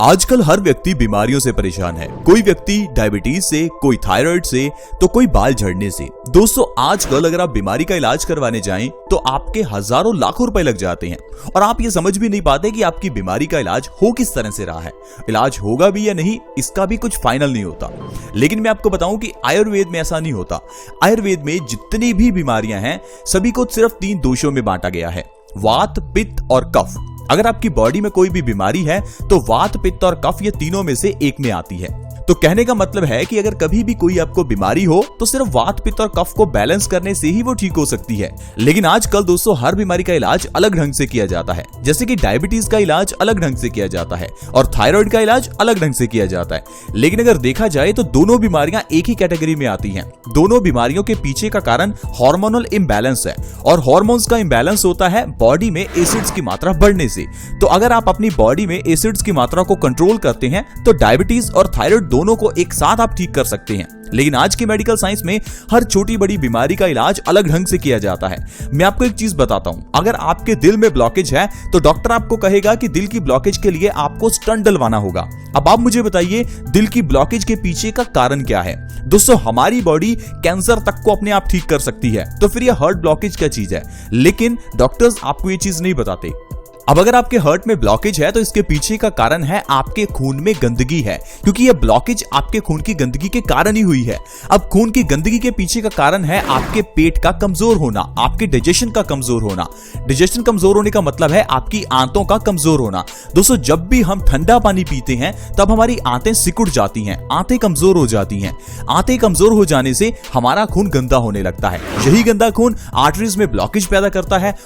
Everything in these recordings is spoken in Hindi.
आजकल हर व्यक्ति बीमारियों से परेशान है। कोई व्यक्ति डायबिटीज से, कोई थायराइड से, तो कोई बाल झड़ने से। दोस्तों, आजकल अगर आप बीमारी का इलाज करवाने जाएं तो आपके हजारों लाखों रुपए लग जाते हैं और आप ये समझ भी नहीं पाते कि आपकी बीमारी का इलाज हो किस तरह से रहा है। इलाज होगा भी या नहीं, इसका भी कुछ फाइनल नहीं होता। लेकिन मैं आपको बताऊं कि आयुर्वेद में ऐसा नहीं होता। आयुर्वेद में जितनी भी बीमारियां हैं सभी को सिर्फ 3 दोषों में बांटा गया है, वात, पित्त और कफ। अगर आपकी बॉडी में कोई भी बीमारी है तो वात, पित्त और कफ ये तीनों में से एक में आती है। तो कहने का मतलब है कि अगर कभी भी कोई आपको बीमारी हो तो सिर्फ वात, पित्त और कफ को बैलेंस करने से ही वो ठीक हो सकती है। लेकिन आजकल दोस्तों हर बीमारी का इलाज अलग ढंग से किया जाता है। जैसे कि डायबिटीज का इलाज अलग ढंग से किया जाता है और थायराइड का इलाज अलग ढंग से किया जाता है। लेकिन अगर देखा जाए तो दोनों बीमारियां एक ही कैटेगरी में आती हैं। दोनों बीमारियों के पीछे का कारण हार्मोनल इम्बैलेंस है और हार्मोन्स का इम्बैलेंस होता है बॉडी में एसिड्स की मात्रा बढ़ने से। तो अगर आप अपनी बॉडी में एसिड्स की मात्रा को कंट्रोल करते हैं तो डायबिटीज और थायराइड दोनों को एक साथ आप ठीक कर सकते हैं। लेकिन आज की मेडिकल साइंस में हर छोटी बड़ी बीमारी का इलाज अलग ढंग से किया जाता है। मैं आपको एक चीज बताता हूं, अगर आपके दिल में ब्लॉकेज है तो डॉक्टर आपको कहेगा कि दिल की ब्लॉकेज के लिए आपको स्टंट डलवाना होगा। अब आप मुझे बताइए, दिल की ब्लॉकेज के पीछे का कारण क्या है? दोस्तों, हमारी बॉडी कैंसर तक को अपने आप ठीक कर सकती है, तो फिर यह हार्ट ब्लॉकेज क्या चीज है? लेकिन डॉक्टर्स आपको ये चीज नहीं बताते। अब अगर आपके हार्ट में ब्लॉकेज है तो इसके पीछे का कारण है आपके खून में गंदगी है, क्योंकि यह ब्लॉकेज आपके खून की गंदगी के कारण ही हुई है। अब खून की गंदगी के पीछे का कारण है आपके पेट का कमजोर होना, आपके डाइजेशन का कमजोर होना। डाइजेशन कमजोर होने का मतलब है आपकी आंतों का कमजोर होना। दोस्तों, जब भी हम ठंडा पानी पीते हैं तब हमारी आंतें सिकुड़ जाती हैं, आंतें कमजोर हो जाती हैं। आंतें कमजोर हो जाने से हमारा खून गंदा होने लगता है। यही गंदा खून आर्टरीज में ब्लॉकेज पैदा करता है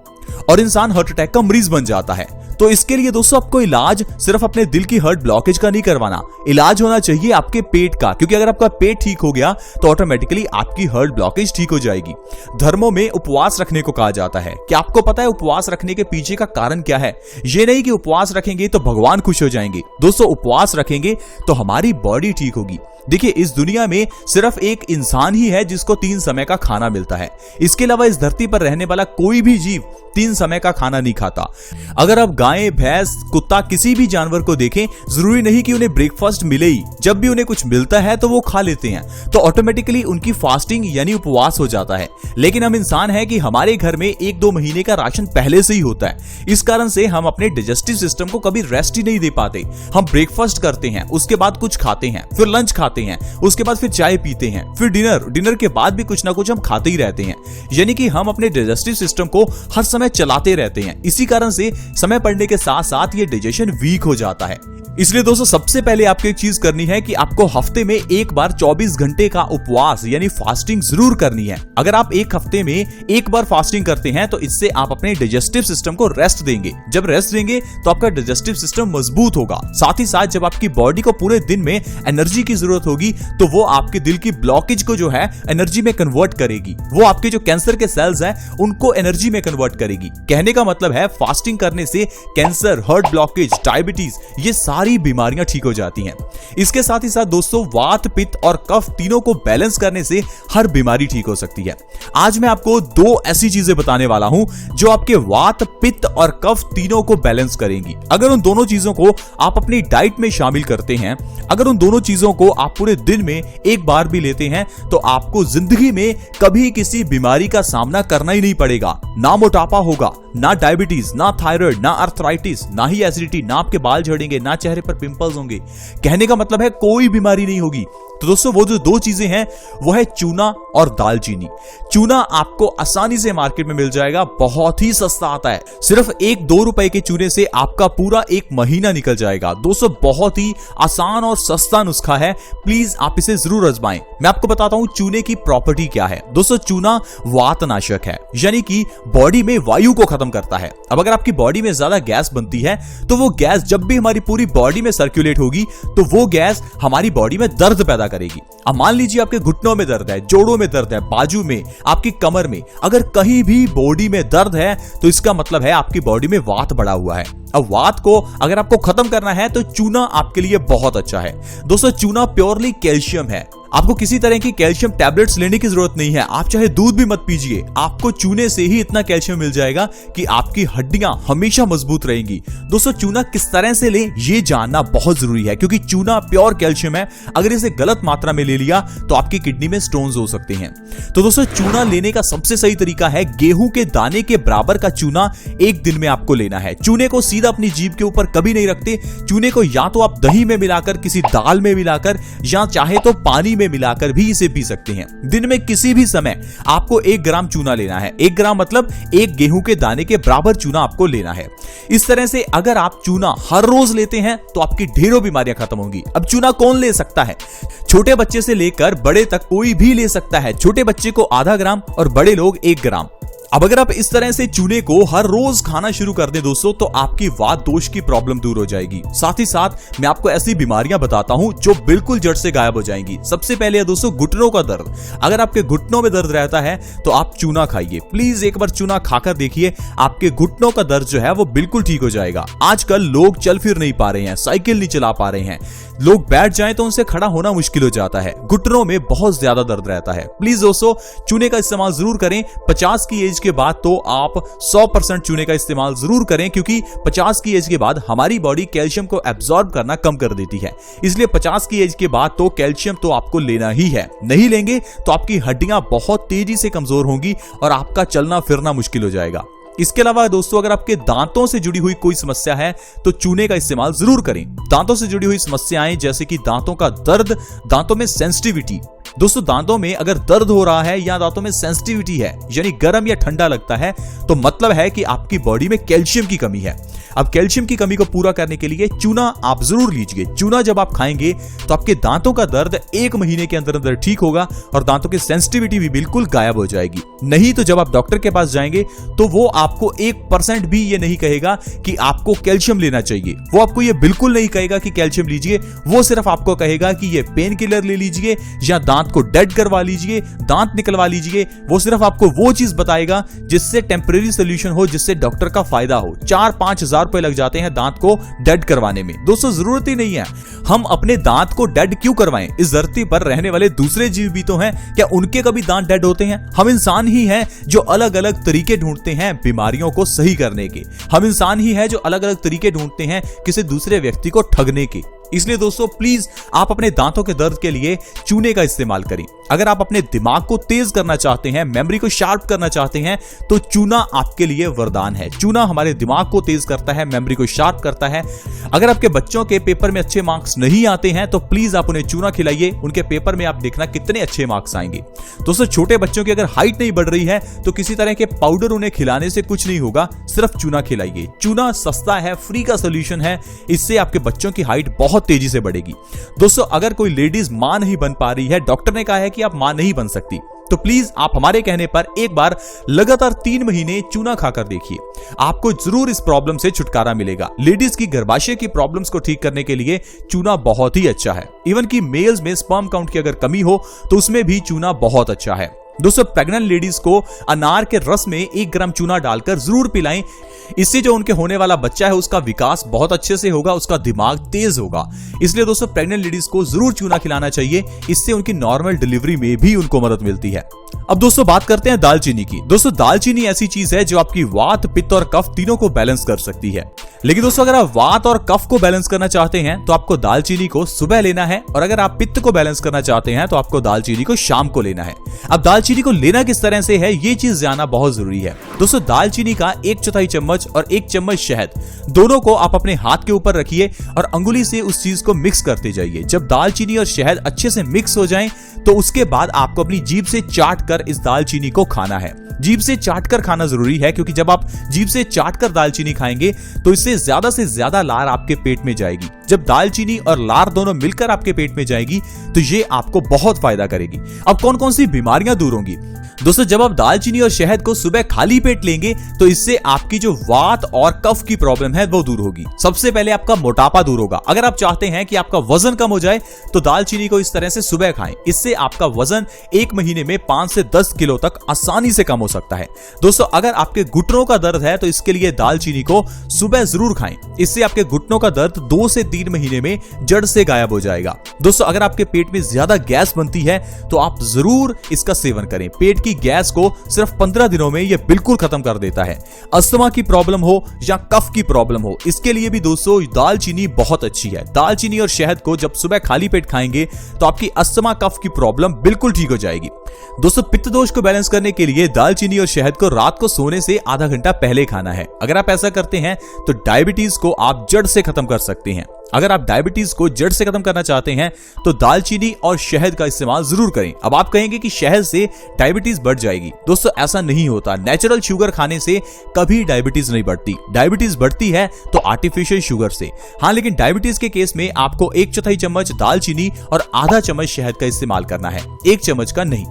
और इंसान हार्ट अटैक का मरीज बन जाता है। तो इसके लिए दोस्तों आपको इलाज सिर्फ अपने दिल की हार्ट ब्लॉकेज का नहीं करवाना, इलाज होना चाहिए आपके पेट का, क्योंकि अगर आपका पेट ठीक हो गया तो ऑटोमेटिकली आपकी हार्ट ब्लॉकेज ठीक हो जाएगी। धर्मों में उपवास रखने को कहा जाता है। क्या आपको पता है उपवास रखने के पीछे का कारण क्या है? ये नहीं कि उपवास रखेंगे तो भगवान खुश हो जाएंगे। दोस्तों, उपवास रखेंगे तो हमारी बॉडी ठीक होगी। देखिए, इस दुनिया में सिर्फ एक इंसान ही है जिसको 3 समय का खाना मिलता है। इसके अलावा इस धरती पर रहने वाला कोई भी जीव 3 समय का खाना नहीं खाता। अगर आप गाय, भैंस, कुत्ता, किसी भी जानवर को देखें, जरूरी नहीं कि उन्हें ब्रेकफास्ट मिले ही। जब भी उन्हें कुछ मिलता है तो वो खा लेते हैं, तो ऑटोमेटिकली उनकी फास्टिंग यानी उपवास हो जाता है। लेकिन हम इंसान हैं कि हमारे घर में 1-2 महीने का राशन पहले से ही होता है। इस कारण से हम अपने डाइजेस्टिव सिस्टम को कभी रेस्ट ही नहीं दे पाते। हम ब्रेकफास्ट करते हैं, उसके बाद कुछ खाते हैं, फिर लंच खाते हैं, उसके बाद फिर चाय पीते हैं, फिर डिनर के बाद भी कुछ ना कुछ हम खाते ही रहते हैं। यानी कि हम अपने डाइजेस्टिव सिस्टम को हर समय चलाते रहते हैं। इसी कारण से समय पड़ने के साथ साथ ये डाइजेशन वीक हो जाता है। इसलिए दोस्तों सबसे पहले आपको एक चीज करनी है कि आपको हफ्ते में एक बार 24 घंटे का उपवास यानी फास्टिंग जरूर करनी है। अगर आप एक हफ्ते में एक बार फास्टिंग करते हैं तो इससे आप अपने डाइजेस्टिव सिस्टम को रेस्ट देंगे। जब रेस्ट देंगे तो आपका डाइजेस्टिव सिस्टम मजबूत होगा। साथ ही साथ जब आपकी बॉडी को पूरे दिन में एनर्जी की जरूरत होगी तो वो आपके दिल की ब्लॉकेज को जो है एनर्जी में कन्वर्ट करेगी। वो आपके जो कैंसर के सेल्स हैं उनको एनर्जी में कन्वर्ट करेगी। कहने का मतलब है फास्टिंग करने से कैंसर, हार्ट ब्लॉकेज, डायबिटीज ये सारी बीमारियां ठीक हो जाती हैं। इसके साथ ही साथ दोस्तों वात, पित्त और कफ तीनों को बैलेंस करने से हर बीमारी ठीक हो सकती है। आज मैं आपको 2 ऐसी चीजें बताने वाला हूं जो आपके वात, पित्त और कफ तीनों को बैलेंस करेंगी। अगर उन दोनों चीजों को आप अपनी डाइट में शामिल करते हैं, अगर उन दोनों चीजों को आप पूरे दिन में एक बार भी लेते हैं तो आपको जिंदगी में कभी किसी बीमारी का सामना करना ही नहीं पड़ेगा। ना मोटापा होगा, ना डायबिटीज, ना थायराइड, ना आर्थराइटिस, ना ही एसिडिटी, ना आपके बाल झड़ेंगे, ना चेहरे पर पिंपल्स होंगे। कहने का मतलब है कोई बीमारी नहीं होगी। तो दोस्तों वो जो 2 चीजें हैं वो है चूना और दालचीनी। चूना आपको आसानी से मार्केट में मिल जाएगा, बहुत ही सस्ता आता है। सिर्फ 1-2 रुपए के चूने से आपका पूरा 1 महीना निकल जाएगा। दोस्तों बहुत ही आसान और सस्ता नुस्खा है, प्लीज आप इसे जरूर आजमाएं। मैं आपको बताता हूं चूने की प्रॉपर्टी क्या है। दोस्तों चूना वातनाशक है, यानी कि बॉडी में वायु को खत्म करता है। अब अगर आपकी बॉडी में ज्यादा गैस बनती है तो वो गैस जब भी हमारी पूरी बॉडी में सर्कुलेट होगी तो वो गैस हमारी बॉडी में दर्द पैदा करेगी। अब मान लीजिए आपके घुटनों में दर्द है, जोड़ों में दर्द है, बाजू में, आपकी कमर में, अगर कहीं भी बॉडी में दर्द है तो इसका मतलब है आपकी बॉडी में वात बढ़ा हुआ है। अब वात को अगर आपको खत्म करना है तो चूना आपके लिए बहुत अच्छा है। दोस्तों चूना प्योरली कैल्शियम है। आपको किसी तरह की कैल्शियम टैबलेट्स लेने की जरूरत नहीं है, आप चाहे दूध भी मत पीजिए, आपको चूने से ही इतना कैल्शियम मिल जाएगा कि आपकी हड्डियां हमेशा मजबूत रहेंगी। दोस्तों चूना किस तरह से लें ये जानना बहुत जरूरी है, क्योंकि चूना प्योर कैल्शियम है, अगर इसे गलत मात्रा में ले लिया तो आपकी किडनी में स्टोन्स हो सकते हैं। तो दोस्तों चूना लेने का सबसे सही तरीका है गेहूं के दाने के बराबर का चूना एक दिन में आपको लेना है। चूने को सीधा अपनी जीभ के ऊपर कभी नहीं रखते, चूने को या तो आप दही में मिलाकर, किसी दाल में मिलाकर, या चाहे तो पानी में मिलाकर भी इसे पी सकते हैं। दिन में किसी भी समय आपको 1 ग्राम चूना लेना है। 1 ग्राम मतलब 1 गेहूं के दाने के बराबर चूना आपको लेना है। इस तरह से अगर आप चूना हर रोज लेते हैं तो आपकी ढेरों बीमारियां खत्म होंगी। अब चूना कौन ले सकता है? छोटे बच्चे से लेकर बड़े तक कोई भी ले सकता है। छोटे बच्चे को आधा ग्राम और बड़े लोग 1 ग्राम। अब अगर आप इस तरह से चूने को हर रोज खाना शुरू कर दें दोस्तों, तो आपकी वात दोष की प्रॉब्लम दूर हो जाएगी। साथ ही साथ मैं आपको ऐसी बीमारियां बताता हूं जो बिल्कुल जड़ से गायब हो जाएंगी। सबसे पहले है दोस्तों घुटनों का दर्द। अगर आपके घुटनों में दर्द रहता है तो आप चूना खाइए, प्लीज एक बार चूना खाकर देखिए, आपके घुटनों का दर्द जो है वो बिल्कुल ठीक हो जाएगा। आजकल लोग चल फिर नहीं पा रहे हैं, साइकिल नहीं चला पा रहे हैं, लोग बैठ जाएं तो उनसे खड़ा होना मुश्किल हो जाता है, घुटनों में बहुत ज्यादा दर्द रहता है। प्लीज दोस्तों चूने का इस्तेमाल जरूर करें। 50 की एज के बाद तो आप 100% चूने का इस्तेमाल जरूर करें, क्योंकि 50 की एज के बाद हमारी बॉडी कैल्शियम को एब्जॉर्ब करना कम कर देती है। इसलिए 50 की एज के बाद तो कैल्शियम तो आपको लेना ही है। नहीं लेंगे तो आपकी हड्डियां बहुत तेजी से कमजोर होंगी और आपका चलना फिरना मुश्किल हो जाएगा। इसके अलावा दोस्तों अगर आपके दांतों से जुड़ी हुई कोई समस्या है तो चूने का इस्तेमाल जरूर करें। दांतों से जुड़ी हुई समस्याएं जैसे कि दांतों का दर्द, दांतों में सेंसिटिविटी। दोस्तों दांतों में अगर दर्द हो रहा है या दांतों में सेंसिटिविटी है, यानी गर्म या ठंडा लगता है, तो मतलब है कि आपकी बॉडी में कैल्शियम की कमी है। अब कैल्शियम की कमी को पूरा करने के लिए चूना आप जरूर लीजिए। चूना जब आप खाएंगे तो आपके दांतों का दर्द 1 महीने के अंदर अंदर ठीक होगा और दांतों की सेंसिटिविटी भी बिल्कुल गायब हो जाएगी। नहीं तो जब आप डॉक्टर के पास जाएंगे तो वो आपको 1% भी ये नहीं कहेगा कि आपको कैल्शियम लेना चाहिए। वो आपको ये बिल्कुल नहीं कहेगा कि कैल्शियम लीजिए, वो सिर्फ आपको कहेगा कि ये पेन किलर ले लीजिए या दांत को डेड करवा लीजिए, दांत निकलवा लीजिए। वो सिर्फ आपको वो चीज बताएगा जिससे टेम्परेरी सोल्यूशन हो, जिससे डॉक्टर का फायदा हो। 4-5 हजार रुपए लग जाते हैं दांत को डेड करवाने में। दोस्तों जरूरत ही नहीं है। हम अपने दांत को डेड क्यों करवाएं? इस धरती पर रहने वाले दूसरे जीव भी तो हैं, क्या उनके कभी दांत डेड होते हैं? हम इंसान ही हैं जो अलग अलग तरीके ढूंढते हैं बीमारियों को सही करने के। हम इंसान ही हैं जो अलग अलग तरीके ढूंढते हैं किसी दूसरे व्यक्ति को ठगने के। इसलिए दोस्तों प्लीज आप अपने दांतों के दर्द के लिए चूने का इस्तेमाल करें। अगर आप अपने दिमाग को तेज करना चाहते हैं, मेमोरी को शार्प करना चाहते हैं, तो चूना आपके लिए वरदान है। चूना हमारे दिमाग को तेज करता है, मेमोरी को शार्प करता है। अगर आपके बच्चों के पेपर में अच्छे मार्क्स नहीं आते हैं तो प्लीज आप उन्हें चूना खिलाइए, उनके पेपर में आप देखना कितने अच्छे मार्क्स आएंगे। दोस्तों छोटे बच्चों की अगर हाइट नहीं बढ़ रही है तो किसी तरह के पाउडर उन्हें खिलाने से कुछ नहीं होगा, सिर्फ चूना खिलाइए। चूना सस्ता है, फ्री का सोल्यूशन है, इससे आपके बच्चों की हाइट बहुत तेजी से बढ़ेगी। दोस्तों अगर कोई लेडीज मां नहीं बन पा रही है, डॉक्टर ने कहा है कि आप मां नहीं बन सकती, तो प्लीज आप हमारे कहने पर एक बार लगातार 3 महीने चूना खाकर देखिए, आपको जरूर इस प्रॉब्लम से छुटकारा मिलेगा। लेडीज की गर्भाशय की प्रॉब्लम्स को ठीक करने के लिए चूना बहुत ही अच्छा है। इवन कि मेल्स में स्पर्म काउंट की अगर कमी हो तो उसमें भी चूना बहुत अच्छा है। दोस्तों प्रेग्नेंट लेडीज को अनार के रस में 1 ग्राम चूना डालकर जरूर पिलाएं। इससे जो उनके होने वाला बच्चा है उसका विकास बहुत अच्छे से होगा, उसका दिमाग तेज होगा। इसलिए दोस्तों प्रेग्नेंट लेडीज को जरूर चूना खिलाना चाहिए, इससे उनकी नॉर्मल डिलीवरी में भी उनको मदद मिलती है। अब दोस्तों बात करते हैं दालचीनी की। दोस्तों दालचीनी ऐसी चीज है जो आपकी वात, पित्त और कफ तीनों को बैलेंस कर सकती है। लेकिन दोस्तों अगर आप वात और कफ को बैलेंस करना चाहते हैं तो आपको दालचीनी को सुबह लेना है, और अगर आप पित्त को बैलेंस करना चाहते हैं तो आपको दालचीनी को शाम को लेना है। अब दालचीनी को लेना किस तरह से है ये चीज जानना बहुत जरूरी है। दोस्तों दालचीनी का 1/4 चम्मच और 1 चम्मच शहद, दोनों को आप अपने हाथ के ऊपर रखिए और अंगुली से उस चीज को मिक्स करते जाइए। जब दालचीनी और शहद अच्छे से मिक्स हो जाएं तो उसके बाद आपको अपनी जीभ से चाट कर इस दालचीनी को खाना है। जीभ से चाट कर खाना जरूरी है, क्योंकि जब आप जीभ से चाट कर दालचीनी खाएंगे तो इससे ज्यादा से ज्यादा लार आपके पेट में जाएगी। जब दालचीनी और लार दोनों मिलकर आपके पेट में जाएगी तो ये आपको बहुत फायदा करेगी। अब कौन कौन सी बीमारियां दूर होंगी? दोस्तों जब आप दालचीनी और शहद को सुबह खाली पेट लेंगे तो इससे आपकी जो वात और कफ की प्रॉब्लम है वो दूर होगी। सबसे पहले आपका मोटापा दूर होगा। अगर आप चाहते हैं कि आपका वजन कम हो जाए तो दालचीनी को इस तरह से सुबह खाएं। इससे आपका वजन 1 महीने में 5 से 10 किलो तक आसानी से कम हो सकता है। दोस्तों अगर आपके घुटनों का दर्द है तो इसके लिए दालचीनी को सुबह जरूर खाएं। इससे आपके घुटनों का दर्द 2 से 3 महीने में जड़ से गायब हो जाएगा। दोस्तों अगर आपके पेट में ज्यादा गैस बनती है तो आप जरूर इसका सेवन करें। पेट की गैस को सिर्फ 15 दिनों में यह बिल्कुल खत्म कर देता है। अस्थमा की प्रॉब्लम हो या कफ की प्रॉब्लम हो, इसके लिए भी दोस्तों दालचीनी बहुत अच्छी है। दालचीनी और शहद को जब सुबह खाली पेट खाएंगे तो आपकी अस्थमा कफ की प्रॉब्लम बिल्कुल ठीक हो जाएगी। दोस्तों पित्त दोष को बैलेंस करने के लिए दालचीनी और शहद को रात को सोने से आधा घंटा पहले खाना है। अगर आप ऐसा करते हैं तो डायबिटीज को आप जड़ से खत्म कर सकते हैं। अगर आप डायबिटीज को जड़ से खत्म करना चाहते हैं तो दालचीनी और शहद का इस्तेमाल जरूर करें। अब आप कहेंगे कि शहद से डायबिटीज बढ़ जाएगी। दोस्तों ऐसा नहीं होता। नेचुरल शुगर खाने से कभी डायबिटीज नहीं बढ़ती। डायबिटीज बढ़ती है तो आर्टिफिशियल शुगर से। हाँ, लेकिन डायबिटीज के केस में आपको 1/4 चम्मच दालचीनी और आधा चम्मच शहद का इस्तेमाल करना है, 1 चम्मच का नहीं।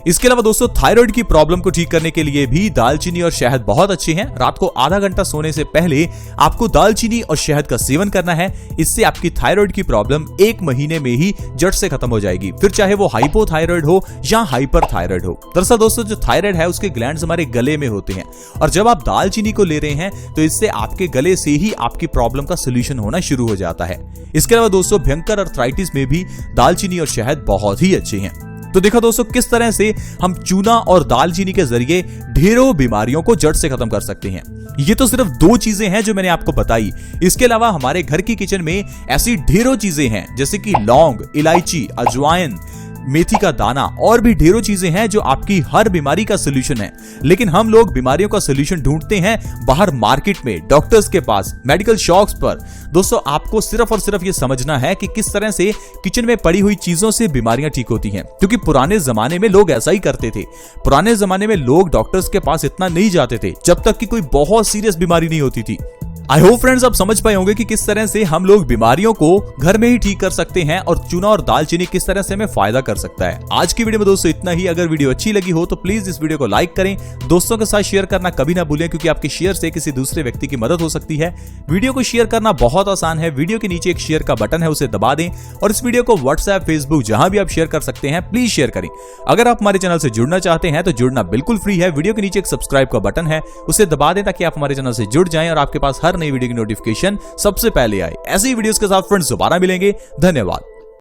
इसके अलावा दोस्तों थायराइड की प्रॉब्लम को ठीक करने के लिए भी दालचीनी और शहद बहुत अच्छे हैं। रात को आधा घंटा सोने से पहले आपको दालचीनी और शहद का सेवन करना है। इससे आपकी थायराइड की प्रॉब्लम 1 महीने में ही जड़ से खत्म हो जाएगी, फिर चाहे वो हाइपोथायराइड हो या हाइपर थायराइड हो। दरअसल दोस्तों जो थायराइड है उसके ग्लैंड्स हमारे गले में होते हैं और जब आप दालचीनी को ले रहे हैं तो इससे आपके गले से ही आपकी प्रॉब्लम का सोल्यूशन होना शुरू हो जाता है। इसके अलावा दोस्तों भयंकर अर्थराइटिस में भी दालचीनी और शहद बहुत ही अच्छे हैं। तो देखो दोस्तों किस तरह से हम चूना और दालचीनी के जरिए ढेरों बीमारियों को जड़ से खत्म कर सकते हैं। ये तो सिर्फ 2 चीजें हैं जो मैंने आपको बताई। इसके अलावा हमारे घर की किचन में ऐसी ढेरों चीजें हैं जैसे कि लौंग, इलायची, अजवाइन, मेथी का दाना और भी ढेरों चीजें हैं जो आपकी हर बीमारी का सोल्यूशन है। लेकिन हम लोग बीमारियों का सोल्यूशन ढूंढते हैं बाहर मार्केट में, डॉक्टर्स के पास, मेडिकल शॉप्स पर। दोस्तों आपको सिर्फ और सिर्फ ये समझना है कि किस तरह से किचन में पड़ी हुई चीजों से बीमारियां ठीक होती हैं, क्योंकि पुराने जमाने में लोग ऐसा ही करते थे। पुराने जमाने में लोग डॉक्टर्स के पास इतना नहीं जाते थे जब तक कि कोई बहुत सीरियस बीमारी नहीं होती थी। आई होप फ्रेंड्स आप समझ पाए होंगे कि किस तरह से हम लोग बीमारियों को घर में ही ठीक कर सकते हैं और चूना और दालचीनी किस तरह से हमें फायदा कर सकता है। आज की वीडियो में दोस्तों इतना ही। अगर वीडियो अच्छी लगी हो तो प्लीज इस वीडियो को लाइक करें, दोस्तों के साथ शेयर करना कभी ना भूलें, क्योंकि आपके शेयर से किसी दूसरे व्यक्ति की मदद हो सकती है। वीडियो को शेयर करना बहुत आसान है। वीडियो के नीचे एक शेयर का बटन है, उसे दबा दें और इस वीडियो को व्हाट्सएप, फेसबुक जहां भी आप शेयर कर सकते हैं प्लीज शेयर करें। अगर आप हमारे चैनल से जुड़ना चाहते हैं तो जुड़ना बिल्कुल फ्री है। वीडियो के नीचे एक सब्सक्राइब का बटन है, उसे दबा दें ताकि आप हमारे चैनल से जुड़ जाएं और आपके पास हर नई वीडियो की नोटिफिकेशन सबसे पहले आए। ऐसी वीडियोस के साथ फ्रेंड्स दोबारा मिलेंगे। धन्यवाद।